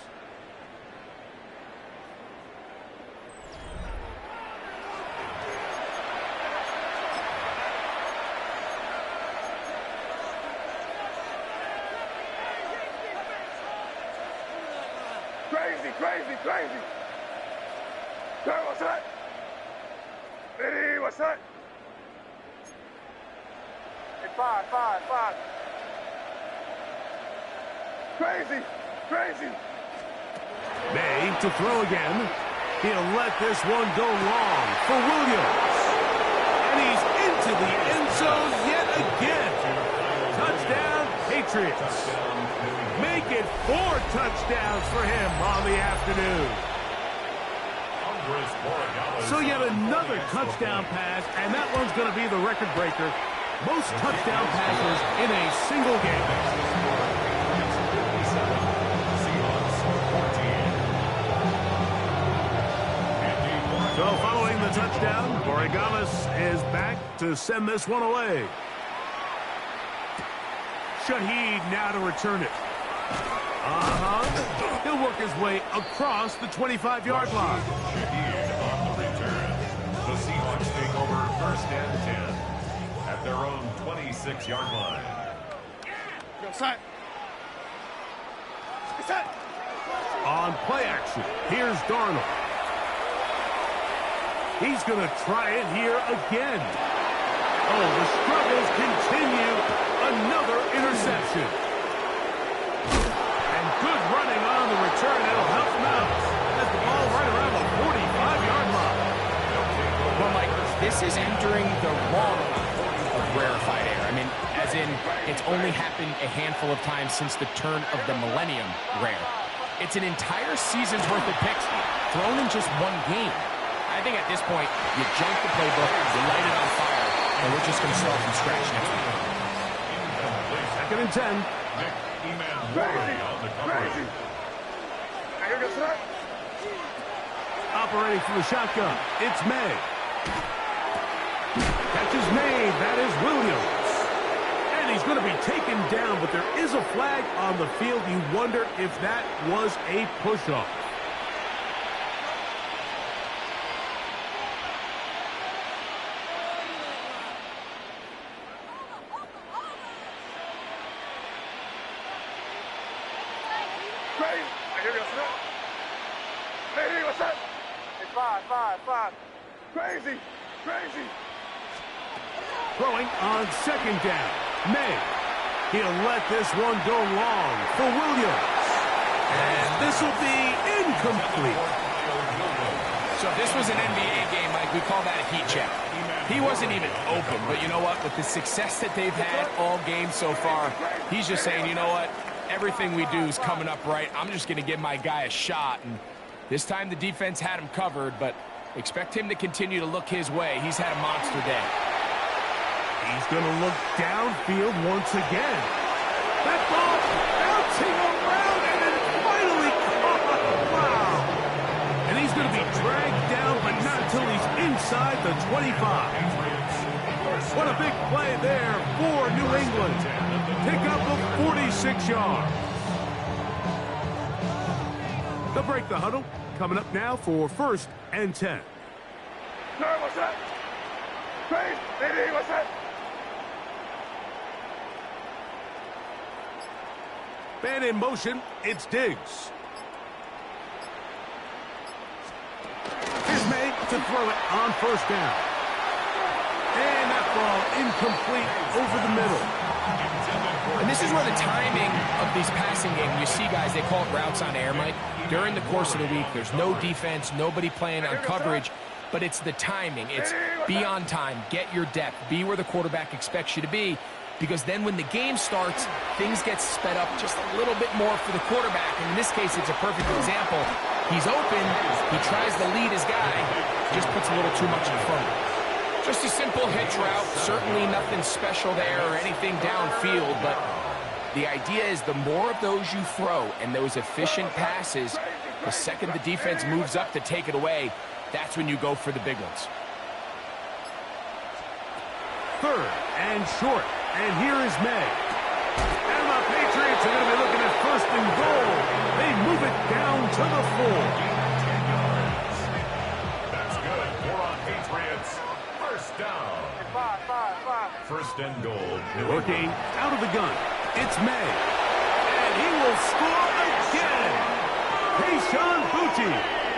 Crazy. What's that? Eddie, what's that? Hey, five. Crazy. May to throw again. He'll let this one go long for Williams. And he's into the end zone yet again. Touchdown, Patriots. Make it 4 touchdowns for him on the afternoon. So yet another touchdown pass, and that one's going to be the record breaker. Most touchdown passes in a single game. So following the touchdown, Borregales is back to send this one away. Shaheed now to return it. He'll work his way across the 25-yard line. Shaheed on the return. The Seahawks take over 1st and 10 at their own 26-yard line. On play action, here's Darnold. He's going to try it here again. Oh, the struggles continue. Another interception. And good running on the return. That'll help him out. That's the ball right around the 45-yard line. Well, Mike, this is entering the wrong line of rarefied air. I mean, as in, it's only happened a handful of times since the turn of the millennium rare. It's an entire season's worth of picks thrown in just one game. I think at this point, you junk the playbook, you light it on fire, and we're just going to start from scratch next week. 2nd and 10. Crazy. Operating from the shotgun, it's May. Catch is made. That is Williams. And he's He's going to be taken down, but there is a flag on the field. You wonder if that was a push-off. Crazy. Here we go, sir. Hey, what's up? Hey, five. Crazy. Throwing on second down. May. He'll let this one go long for Williams. And this will be incomplete. So if this was an NBA game, Mike, we call that a heat check. He wasn't even open, but you know what? With the success that they've had all game so far, he's just saying, you know what? Everything we do is coming up right. I'm just going to give my guy a shot. And this time the defense had him covered, but expect him to continue to look his way. He's had a monster day. He's going to look downfield once again. That ball bouncing around and then finally caught. Wow. And he's going to be dragged down, but not until he's inside the 25. What a big play there for New England. Pick up of 46 yards. They'll break the huddle. Coming up now for 1st and 10. Sir, what's up? Crazy. Hey, what's up? Man in motion, it's Diggs. Here's May to throw it on 1st down. And that ball incomplete over the middle. And this is where the timing of these passing games, you see guys, they call it routes on air, Mike. During the course of the week, there's no defense, nobody playing on coverage, but it's the timing. It's be on time, get your depth, be where the quarterback expects you to be, because then when the game starts, things get sped up just a little bit more for the quarterback. And in this case, it's a perfect example. He's open, he tries to lead his guy, just puts a little too much in front of him. Just a simple hitch route, certainly nothing special there or anything downfield, but the idea is the more of those you throw and those efficient passes, the second the defense moves up to take it away, that's when you go for the big ones. 3rd and short, and here is May. And the Patriots are going to be looking at 1st and goal. They move it down to the 4. 10 yards. That's good. 4 on Patriots. 1st down. Five. 1st and goal. Working out of the gun. It's May. And he will score again. Keyshawn Bucci.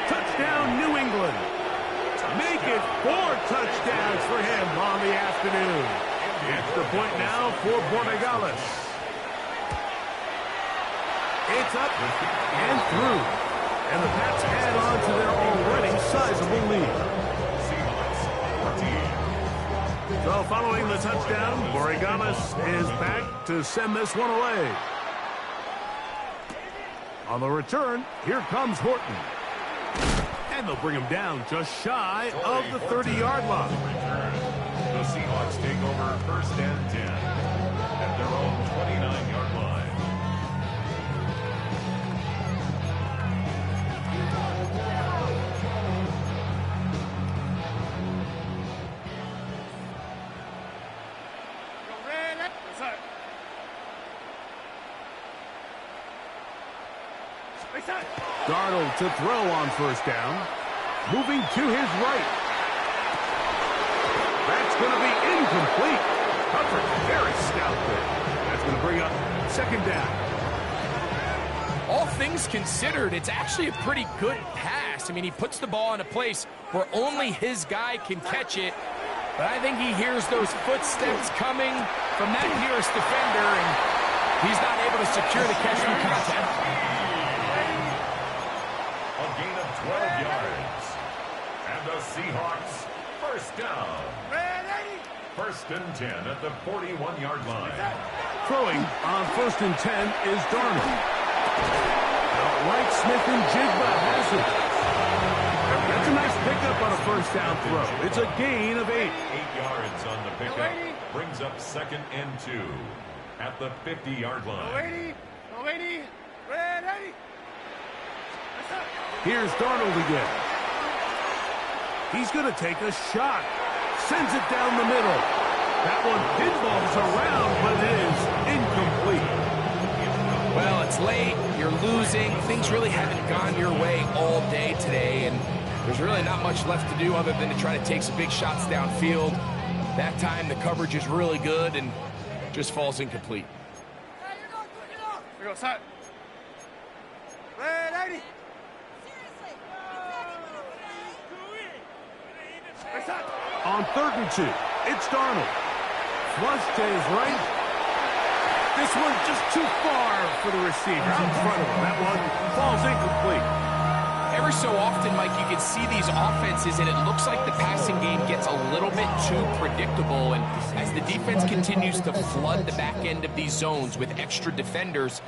Touchdown, New England. Make it 4 touchdowns for him on the afternoon. Extra point now for Borregales. It's up and through. And the Pats add on to their already sizable lead. So following the touchdown, Borregales is back to send this one away. On the return, here comes Horton. And they'll bring him down just shy of the 30-yard line. The Seahawks take over 1st and 10 at their own 29-yard line. Darnold to throw on 1st down. Moving to his right. That's going to be incomplete. Coverage very stout there. That's going to bring up 2nd down. All things considered, it's actually a pretty good pass. I mean, he puts the ball in a place where only his guy can catch it. But I think he hears those footsteps coming from that nearest defender, and he's not able to secure the catch through contact. A gain of 12 yards. And the Seahawks, 1st down. 1st and 10 at the 41-yard line. Throwing on 1st and 10 is Darnold. Outright Smith and Jigba has it. That's a nice pickup on a 1st down throw. It's a gain of 8. 8 yards on the pickup. Brings up 2nd and 2 at the 50-yard line. Here's Darnold again. He's going to take a shot. Sends it down the middle. That one pinballs around, but it is incomplete. Well, it's late, you're losing, things really haven't gone your way all day today, and there's really not much left to do other than to try to take some big shots downfield. That time the coverage is really good and just falls incomplete. We go, set. Red 80. On 3rd and 2, it's Darnold. Flush to his right. This one's just too far for the receiver out in front of him. That one falls incomplete. Every so often, Mike, you can see these offenses, and it looks like the passing game gets a little bit too predictable. And as the defense continues to flood the back end of these zones with extra defenders,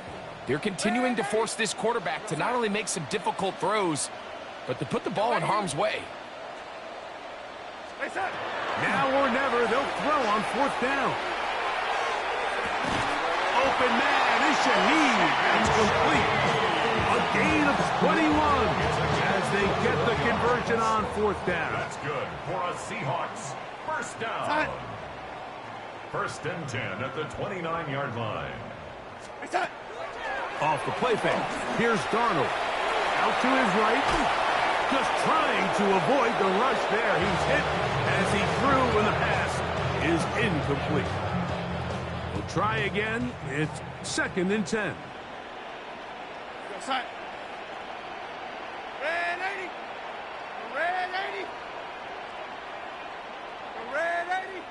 they're continuing to force this quarterback to not only make some difficult throws, but to put the ball in harm's way. Now or never, they'll throw on 4th down. Open man is Shaheed. That's complete. A gain of 21 as they get the conversion on 4th down. That's good for a Seahawks first down. 1st and 10 at the 29-yard line. Off the play fake. Here's Darnold. Out to his right. Just trying to avoid the rush there. He's hit as he threw when the pass is incomplete. We'll try again. It's 2nd and 10. Red 80. Red 80. Red 80.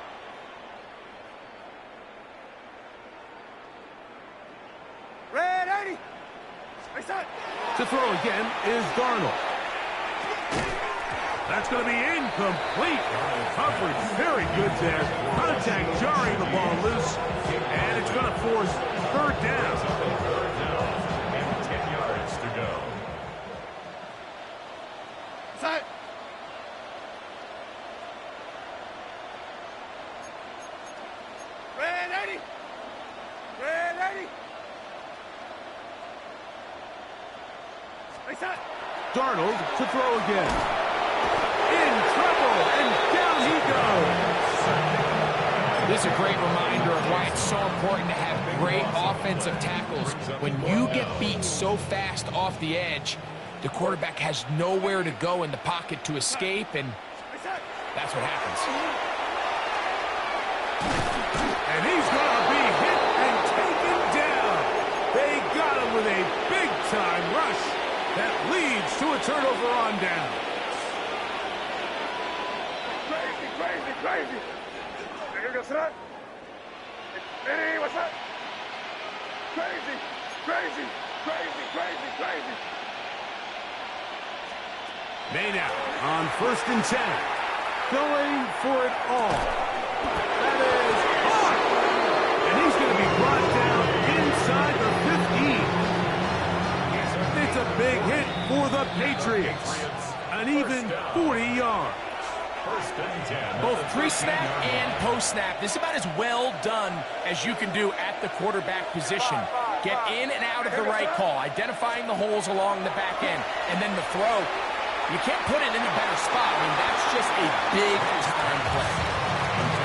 Red 80. To throw again is Darnold. That's going to be incomplete. Coverage very good there. Contact jarring the ball loose. And it's going to force 3rd down. And 10 yards to go. Red 80. Red 80. Darnold to throw again. In trouble, and down he goes. This is a great reminder of why it's so important to have great offensive tackles. When you get beat so fast off the edge, the quarterback has nowhere to go in the pocket to escape, and that's what happens. And he's going to be hit and taken down. They got him with a big-time rush that leads to a turnover on down. Crazy. Here goes that. Hey, what's that? Crazy. Maynard on 1st and 10. Going for it all. That is caught. And he's going to be brought down inside the 15. It's a big hit for the Patriots. An even 40 yards. Both pre-snap and post-snap, this is about as well done as you can do at the quarterback position. Get in and out of the right call, identifying the holes along the back end, and then the throw. You can't put it in a better spot. I mean, that's just a big-time play.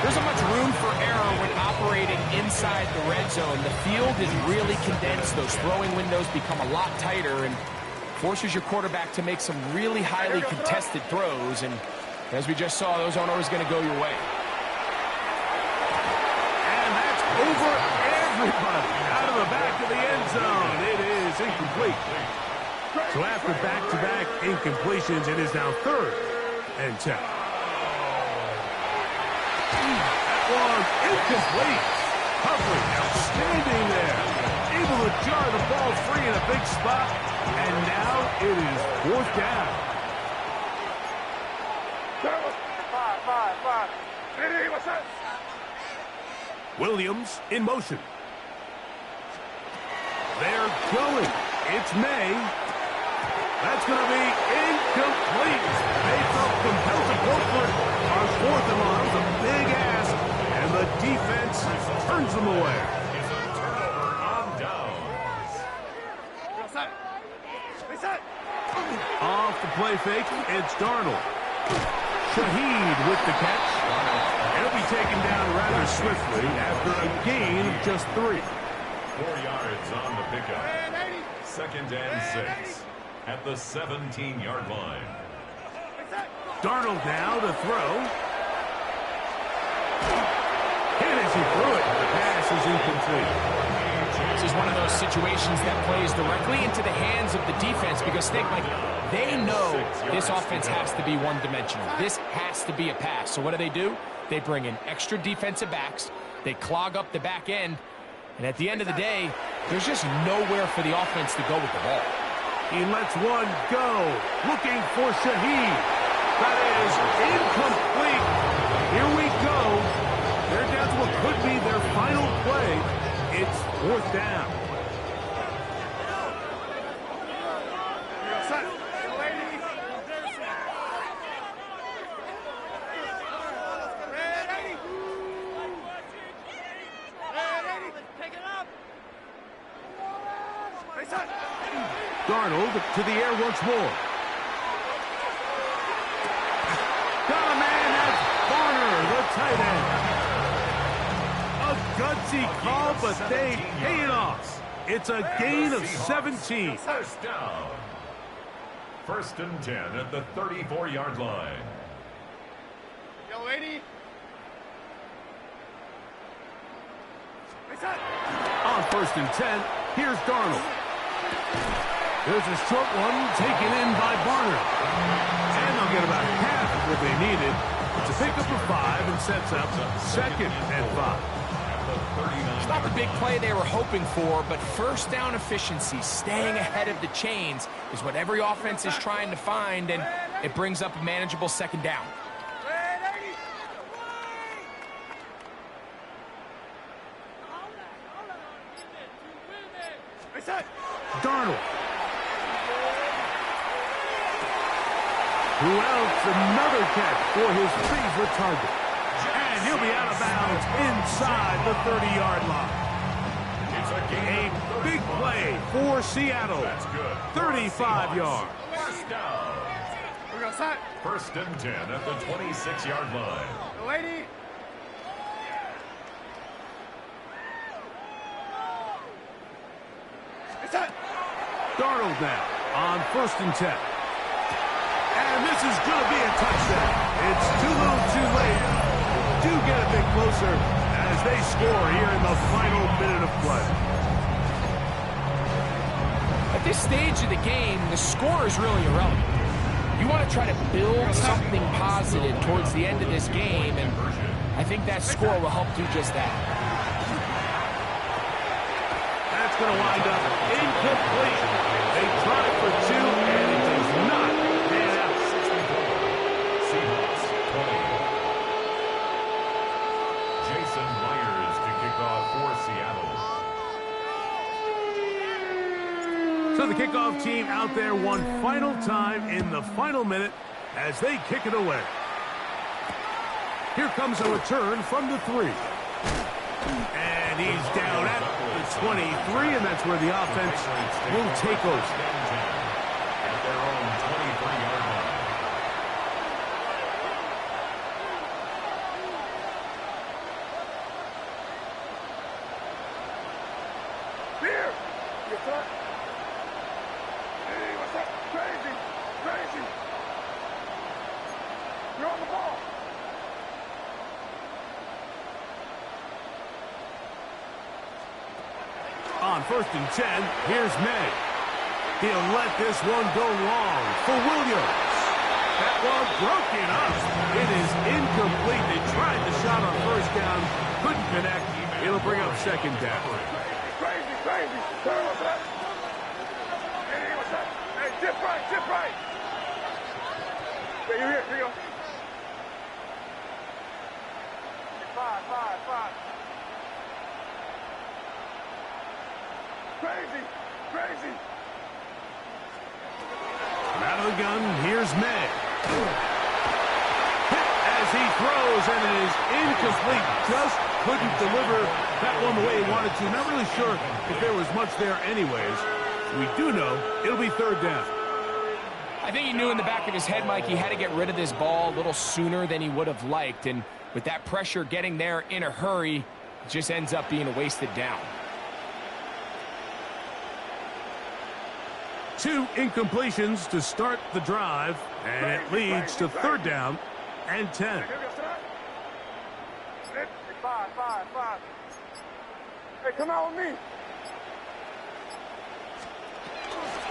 There isn't much room for error when operating inside the red zone. The field is really condensed. Those throwing windows become a lot tighter and forces your quarterback to make some really highly contested throws. And as we just saw, those aren't always going to go your way. And that's over everybody. Out of the back of the end zone. It is incomplete. So after back-to-back incompletions, it is now 3rd and 10. That was incomplete. Coverage outstanding there. Able to jar the ball free in a big spot. And now it is 4th down. Five. Hey, what's that? Williams in motion. They're going. It's May. That's going to be incomplete. They felt compelled to go for it on 4th and long. It was a big ask, and the defense turns them away. Off the play fake, it's Darnold. Shaheed with the catch. He'll be taken down right rather swiftly after a gain of just 3. 4 yards on the pickup. 2nd and 6 at the 17-yard line. Darnold now to throw. Hit as he threw it. The pass is incomplete. This is one of those situations that plays directly into the hands of the defense because they know this offense has to be one-dimensional. This has to be a pass. So what do? They bring in extra defensive backs. They clog up the back end. And at the end of the day, there's just nowhere for the offense to go with the ball. He lets one go. Looking for Shaheed. That is incomplete. Here we go. They're down to what could be their final play. It's 4th down. Darnold to the air once more. Got a man at Barner, the tight end. A gutsy call, but they pay it off. It's a gain of 17. First down. 1st and 10 at the 34-yard line. Yo, lady. On 1st and 10, here's Darnold. There's a short one taken in by Barner. And they'll get about half of what they needed. It's a pickup of 5 and sets up 2nd and 5. It's not the big play they were hoping for, but first down efficiency, staying ahead of the chains, is what every offense is trying to find, and it brings up a manageable 2nd down. Darnold. Who else? Another catch for his favorite target. And he'll be out of bounds inside the 30-yard line. It's a big play for Seattle. That's good. 35 yards. First down. 1st and 10 at the 26-yard line. Lady. Darnold now on 1st and 10. And this is going to be a touchdown. It's too little too late. Do get a bit closer as they score here in the final minute of play. At this stage of the game, the score is really irrelevant. You want to try to build something positive towards the end of this game, and I think that score will help do just that. That's going to wind up incomplete. They try for 2, and it does not pan out. Seahawks 20. Jason Myers to kick off for Seattle. So the kickoff team out there one final time in the final minute as they kick it away. Here comes a return from the 3. And he's down at the 23, and that's where the offense will take over. At their own 23-yard line. Here. Yes, sir. Hey, what's up? Crazy. Crazy. You're on the ball. On 1st and 10, here's May. He'll let this one go long for Williams. That one broken up. It is incomplete. They tried the shot on 1st down, couldn't connect. It'll bring up 2nd down. Crazy, crazy. Turn, what's up? Hey, what's up? Hey, dip right, dip right. Yeah, you're here, here you go. 5. Crazy, crazy. Out of the gun, here's May. Hit as he throws, and it is incomplete. Just couldn't deliver that one the way he wanted to. Not really sure if there was much there anyways. We do know it'll be 3rd down. I think he knew in the back of his head, Mike, he had to get rid of this ball a little sooner than he would have liked. And With that pressure getting there in a hurry, it just ends up being a wasted down. 2 incompletions to start the drive, and it leads to 3rd down and 10. Five. Hey, come out with me.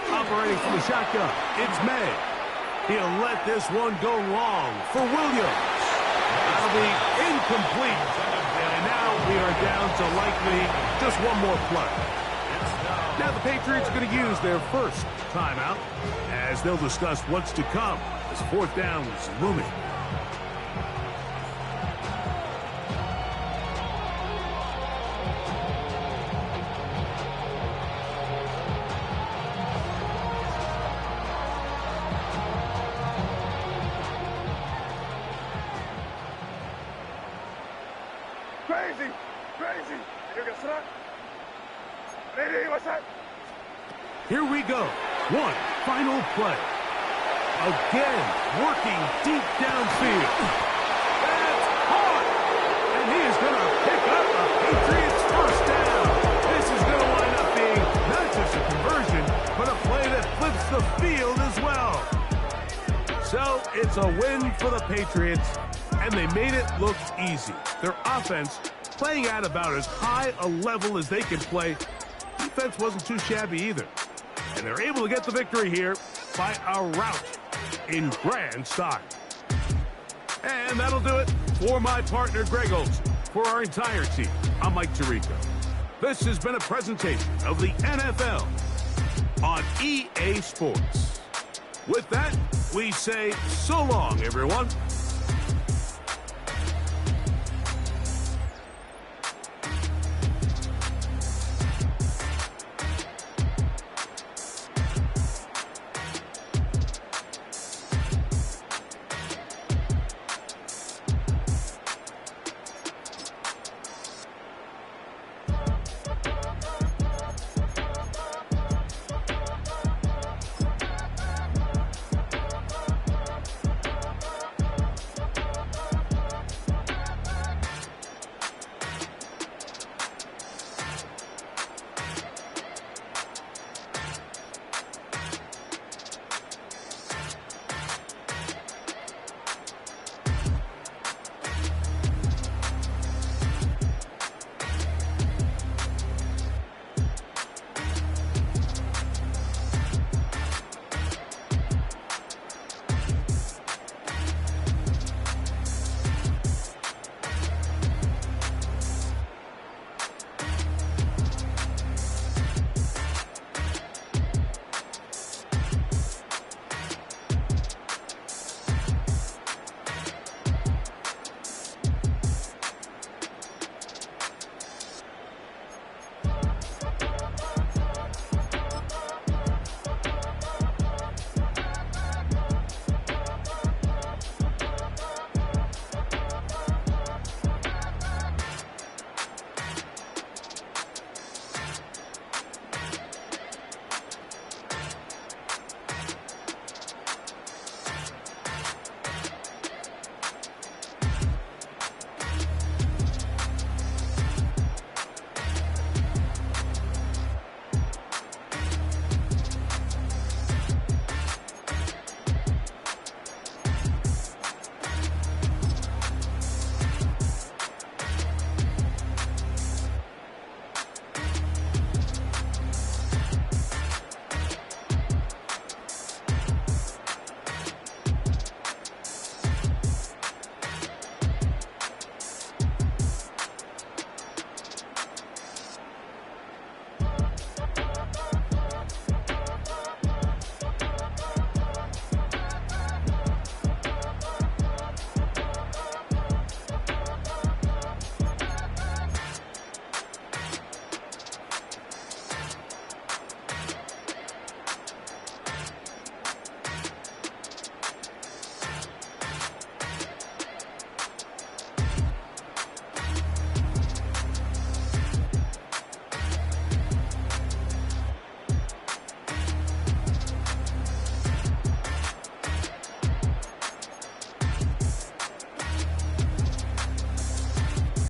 Operating from the shotgun, it's May. He'll let this one go long for Williams. That'll be incomplete. And now we are down to likely just one more play. Now the Patriots are going to use their first timeout as they'll discuss what's to come as 4th down is looming. Crazy. Ready, what's that? Here we go. One final play. Again, working deep downfield. That's hard. And he is going to pick up a Patriots first down. This is going to wind up being not just a conversion, but a play that flips the field as well. So it's a win for the Patriots, and they made it look easy. Their offense playing at about as high a level as they can play. Defense wasn't too shabby either. And they're able to get the victory here by a rout in grand style. And that'll do it for my partner, Greg Olson. For our entire team, I'm Mike Tirico. This has been a presentation of the NFL on EA Sports. With that, we say so long, everyone.